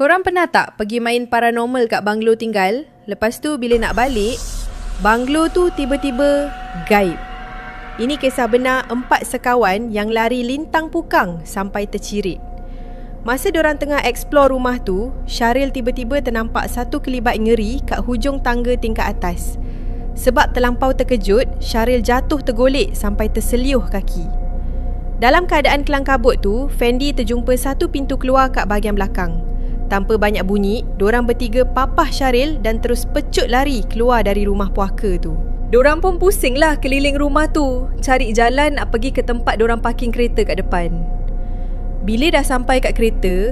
Korang pernah tak pergi main paranormal kat banglo tinggal? Lepas tu bila nak balik, banglo tu tiba-tiba gaib. Ini kisah benar 4 sekawan yang lari lintang pukang sampai tercirit. Masa diorang tengah explore rumah tu, Syaril tiba-tiba ternampak satu kelibat ngeri kat hujung tangga tingkat atas. Sebab terlampau terkejut, Syaril jatuh tergolek sampai terseliuh kaki. Dalam keadaan kelang kabut tu, Fendi terjumpa satu pintu keluar kat bahagian belakang. Tanpa banyak bunyi, dorang bertiga papah Syaril dan terus pecut lari keluar dari rumah puaka tu. Dorang pun pusinglah keliling rumah tu, cari jalan nak pergi ke tempat dorang parking kereta kat depan. Bila dah sampai kat kereta,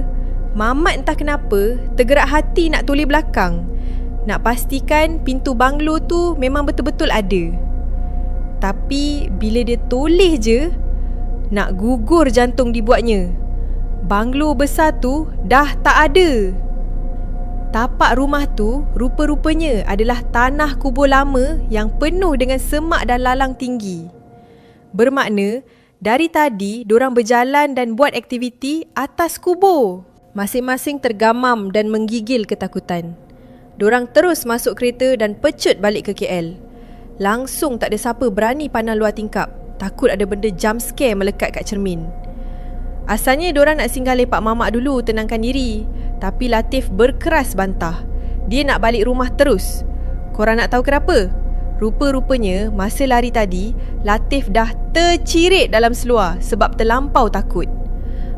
Mamat entah kenapa tergerak hati nak toleh belakang, nak pastikan pintu banglo tu memang betul-betul ada. Tapi bila dia toleh je, nak gugur jantung dibuatnya. Banglo besar tu dah tak ada. Tapak rumah tu rupa-rupanya adalah tanah kubur lama yang penuh dengan semak dan lalang tinggi. Bermakna, dari tadi dorang berjalan dan buat aktiviti atas kubur. Masing-masing tergamam dan menggigil ketakutan. Dorang terus masuk kereta dan pecut balik ke KL. Langsung tak ada siapa berani pandang luar tingkap, takut ada benda jump scare melekat kat cermin. Asalnya diorang nak singgah lepak mamak dulu tenangkan diri, tapi Latif berkeras bantah. Dia nak balik rumah terus. Korang nak tahu kenapa? Rupa-rupanya masa lari tadi, Latif dah tercirit dalam seluar sebab terlampau takut.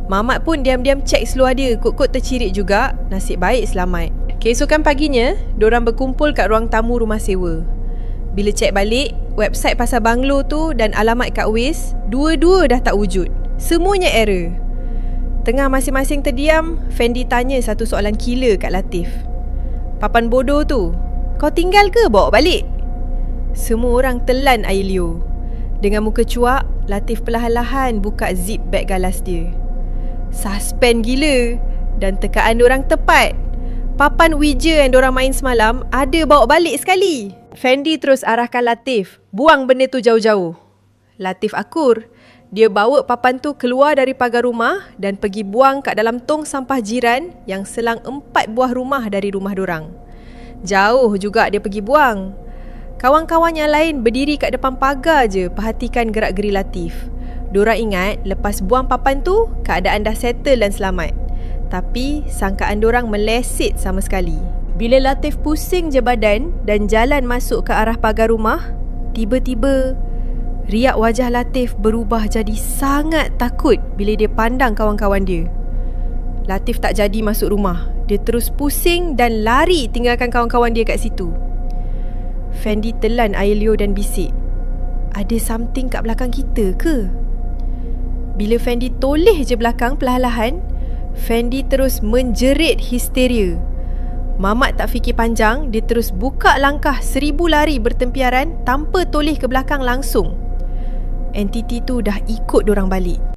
Mamat pun diam-diam cek seluar dia, kot-kot tercirit juga. Nasib baik selamat. Keesokan paginya, diorang berkumpul kat ruang tamu rumah sewa. Bila cek balik, website pasal banglo tu dan alamat kat Waze, dua-dua dah tak wujud. Semuanya error. Tengah masing-masing terdiam, Fendi tanya satu soalan gila kat Latif. Papan bodoh tu, kau tinggal ke bawa balik? Semua orang telan air liur. Dengan muka cuak, Latif perlahan-lahan buka zip beg galas dia. Suspend gila. Dan tekaan diorang tepat. Papan Ouija yang diorang main semalam ada bawa balik sekali. Fendi terus arahkan Latif, buang benda tu jauh-jauh. Latif akur. Dia bawa papan tu keluar dari pagar rumah dan pergi buang kat dalam tong sampah jiran yang selang 4 buah rumah dari rumah dorang. Jauh juga dia pergi buang. Kawan-kawan yang lain berdiri kat depan pagar je perhatikan gerak-geri Latif. Dorang ingat lepas buang papan tu, keadaan dah settle dan selamat. Tapi sangkaan dorang meleset sama sekali. Bila Latif pusing je badan dan jalan masuk ke arah pagar rumah, tiba-tiba riak wajah Latif berubah jadi sangat takut bila dia pandang kawan-kawan dia. Latif tak jadi masuk rumah. Dia terus pusing dan lari tinggalkan kawan-kawan dia kat situ. Fendi telan air liur dan bisik, ada something kat belakang kita ke? Bila Fendi toleh je belakang perlahan-lahan, Fendi terus menjerit histeria. Mamat tak fikir panjang, dia terus buka langkah 1000 lari bertempiaran tanpa toleh ke belakang langsung. Entiti tu dah ikut dorang balik.